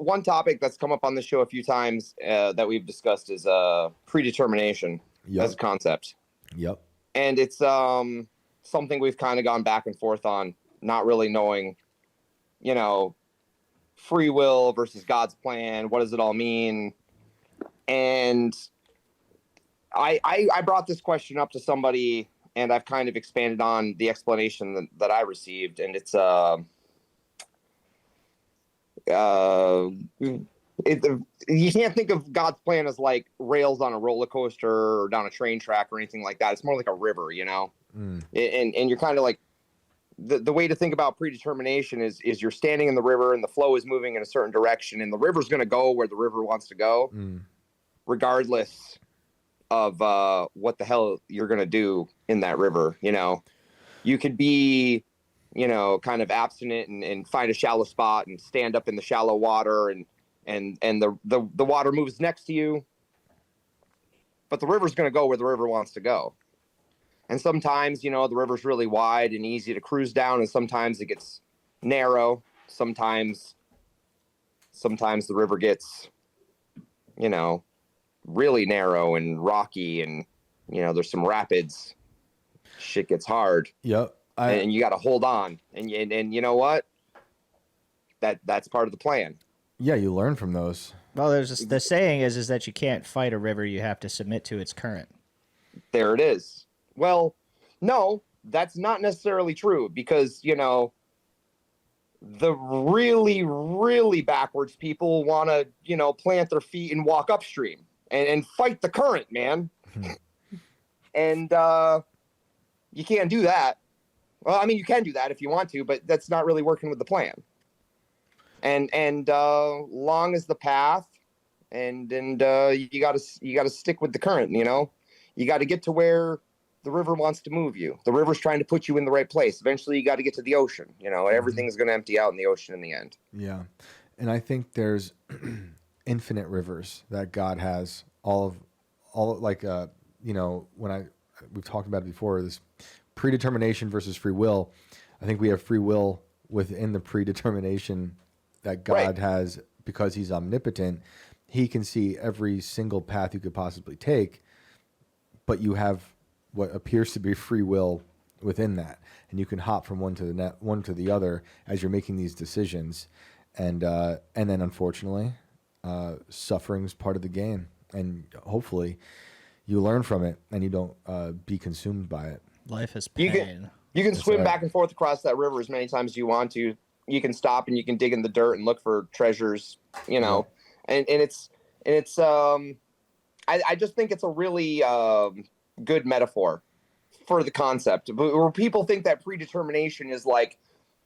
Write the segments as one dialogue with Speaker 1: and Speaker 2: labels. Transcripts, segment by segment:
Speaker 1: one topic that's come up on the show a few times that we've discussed is predetermination as a concept.
Speaker 2: Yep.
Speaker 1: And it's something we've kind of gone back and forth on, not really knowing, free will versus God's plan. What does it all mean? And I brought this question up to somebody, and I've kind of expanded on the explanation that I received, and it's you can't think of God's plan as like rails on a roller coaster or down a train track or anything like that. It's more like a river, and you're kind of like, the way to think about predetermination is you're standing in the river and the flow is moving in a certain direction, and the river's going to go where the river wants to go, regardless of what the hell you're going to do in that river. You could be, kind of abstinent and find a shallow spot and stand up in the shallow water, and the water moves next to you, but the river's going to go where the river wants to go. And sometimes, the river's really wide and easy to cruise down, and sometimes it gets narrow. Sometimes the river gets, really narrow and rocky, and, there's some rapids. Shit gets hard.
Speaker 2: Yep.
Speaker 1: And you got to hold on. And you know what? That's part of the plan.
Speaker 2: Yeah, you learn from those.
Speaker 3: Well, the saying is that you can't fight a river; you have to submit to its current.
Speaker 1: There it is. Well, no, that's not necessarily true, because, the really, really backwards people want to, plant their feet and walk upstream and fight the current, man. And you can't do that. Well, I mean, you can do that if you want to, but that's not really working with the plan. And long is the path, and you gotta stick with the current. You got to get to where the river wants to move you. The river's trying to put you in the right place. Eventually, you got to get to the ocean. Everything's going to empty out in the ocean in the end.
Speaker 2: Yeah, and I think there's infinite rivers that God has. All like we've talked about it before, this predetermination versus free will. I think we have free will within the predetermination that God has, because he's omnipotent. He can see every single path you could possibly take, but you have what appears to be free will within that, and you can hop from one to the other as you're making these decisions, and then unfortunately, suffering's part of the game, and hopefully, you learn from it and you don't be consumed by it.
Speaker 3: Life is pain.
Speaker 1: You can swim back and forth across that river as many times as you want to. You can stop and you can dig in the dirt and look for treasures, and it's I just think it's a really good metaphor for the concept. Where people think that predetermination is like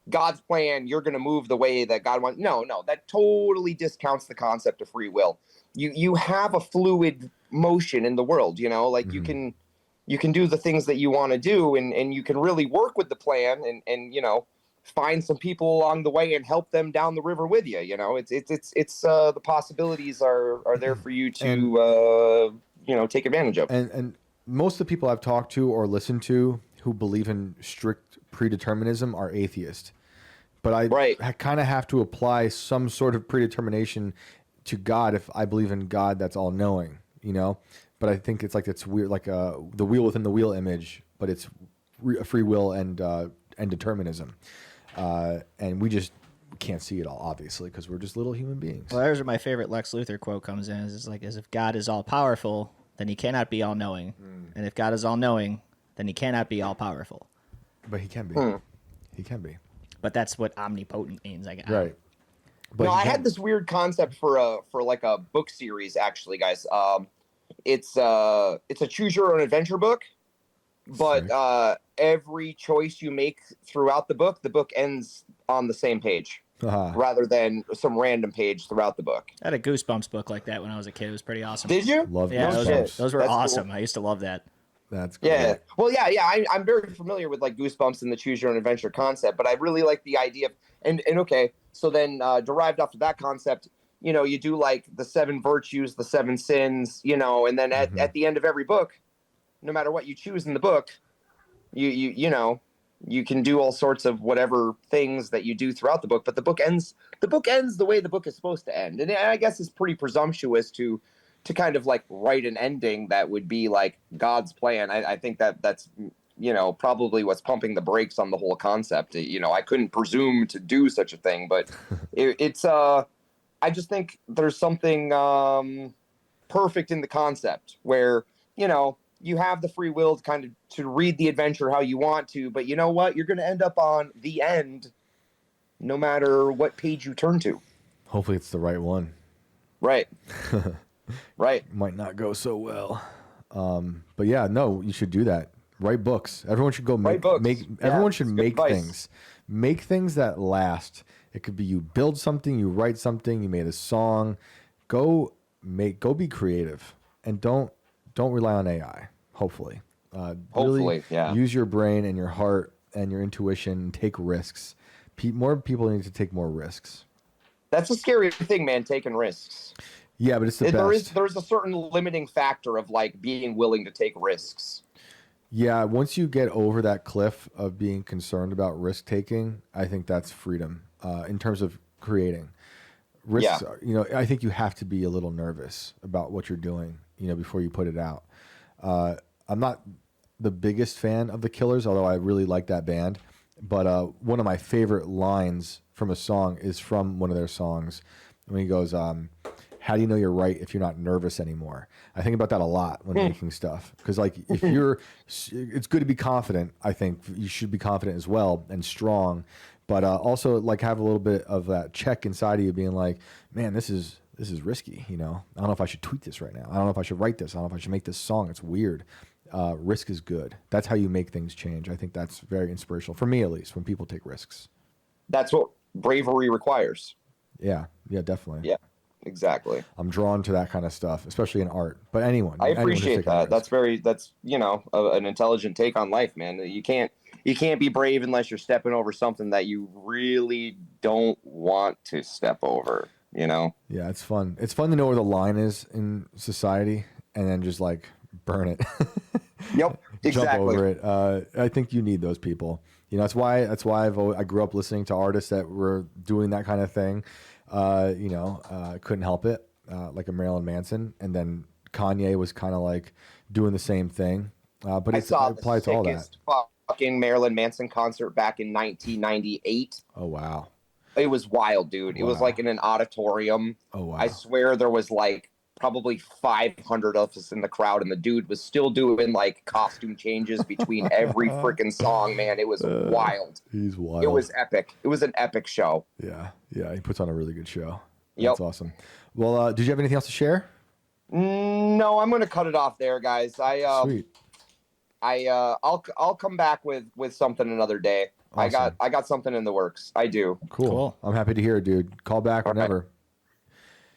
Speaker 1: God's plan, you're going to move the way that God wants. No, that totally discounts the concept of free will. You have a fluid motion in the world, you can do the things that you want to do, and you can really work with the plan and find some people along the way and help them down the river with you. It's the possibilities are there for you to take advantage of.
Speaker 2: And most of the people I've talked to or listened to who believe in strict predeterminism are atheists. But I kind of have to apply some sort of predetermination to God if I believe in God that's all knowing, But I think it's weird, like the wheel within the wheel image, but it's free will and determinism. And we just can't see it all, obviously, because we're just little human beings.
Speaker 3: Well, there's where my favorite Lex Luthor quote comes in. As if God is all powerful, then he cannot be all knowing. And if God is all knowing, then he cannot be all powerful.
Speaker 2: But he can be. He can be.
Speaker 3: But that's what omnipotent means, I guess.
Speaker 2: Right. But
Speaker 1: I had this weird concept for like a book series, actually, guys. It's a choose your own adventure book, but every choice you make throughout the book ends on the same page, rather than some random page throughout the book.
Speaker 3: I had a Goosebumps book like that when I was a kid. It was pretty awesome.
Speaker 1: Did you?
Speaker 2: Love
Speaker 3: Goosebumps. Those were
Speaker 1: That's
Speaker 3: awesome.
Speaker 1: cool.
Speaker 3: I used to love that.
Speaker 2: That's cool.
Speaker 1: Yeah. Well, yeah. I'm very familiar with like Goosebumps and the choose your own adventure concept, but I really like the idea of, and okay, so then derived off of that concept, you do like the 7 virtues, the 7 sins, and then at the end of every book, no matter what you choose in the book, you you can do all sorts of whatever things that you do throughout the book, but the book ends the way the book is supposed to end. And I guess it's pretty presumptuous to kind of like write an ending that would be like God's plan. I think that's, you know, probably what's pumping the brakes on the whole concept. You know, I couldn't presume to do such a thing, but it's I just think there's something perfect in the concept where, you know, you have the free will to kind of to read the adventure how you want to, but you know what? You're going to end up on the end no matter what page you turn to.
Speaker 2: Hopefully it's the right one.
Speaker 1: Right. Right.
Speaker 2: Might not go so well. But yeah, no, you should do that. Write books. Everyone should go make everyone should make things. Make things that last. It could be you build something, you write something, you made a song. Go be creative and don't rely on AI. Hopefully, really use your brain and your heart and your intuition and take risks. More people need to take more risks.
Speaker 1: That's a scary thing, man, taking risks.
Speaker 2: Yeah, but it's the best.
Speaker 1: There's a certain limiting factor of like being willing to take risks.
Speaker 2: Yeah, once you get over that cliff of being concerned about risk taking, I think that's freedom in terms of creating. Risks, you know, I think you have to be a little nervous about what you're doing, you know, before you put it out. I'm not the biggest fan of the Killers, although I really like that band. But one of my favorite lines from a song is from one of their songs when he goes, how do you know you're right if you're not nervous anymore? I think about that a lot when making stuff. Because like if it's good to be confident. I think you should be confident as well and strong. But also like have a little bit of that check inside of you being like, man, this is risky. You know, I don't know if I should tweet this right now. I don't know if I should write this. I don't know if I should make this song. It's weird. Risk is good. That's how you make things change. I think that's very inspirational for me, at least, when people take risks.
Speaker 1: That's what bravery requires.
Speaker 2: Yeah, definitely.
Speaker 1: Yeah, exactly.
Speaker 2: I'm drawn to that kind of stuff, especially in art. But I
Speaker 1: appreciate that. That's you know, an intelligent take on life, man. You can't be brave unless you're stepping over something that you really don't want to step over, you know?
Speaker 2: Yeah, it's fun. It's fun to know where the line is in society and then just like burn it.
Speaker 1: Yep, exactly.
Speaker 2: Jump over it. I think you need those people. You know, that's why I grew up listening to artists that were doing that kind of thing. You know, couldn't help it, like a Marilyn Manson, and then Kanye was kind of like doing the same thing. But it applies to all that.
Speaker 1: Fucking Marilyn Manson concert back in 1998.
Speaker 2: Oh wow,
Speaker 1: it was wild, dude. It was like in an auditorium.
Speaker 2: Oh wow,
Speaker 1: I swear there was like probably 500 of us in the crowd, and the dude was still doing like costume changes between every freaking song, man. It was wild.
Speaker 2: He's wild.
Speaker 1: It was epic. It was an epic show.
Speaker 2: Yeah, he puts on a really good show.
Speaker 1: Yep.
Speaker 2: That's awesome. Well, did you have anything else to share?
Speaker 1: No, I'm gonna cut it off there, guys.
Speaker 2: Sweet.
Speaker 1: I'll come back with something another day.
Speaker 2: Awesome.
Speaker 1: I got something in the works. I do.
Speaker 2: Cool. I'm happy to hear it, dude. Call back whenever.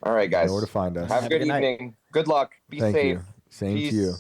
Speaker 1: All right, guys.
Speaker 2: You know where to find us.
Speaker 1: Have a good evening. Good luck. Be safe.
Speaker 2: Same to you.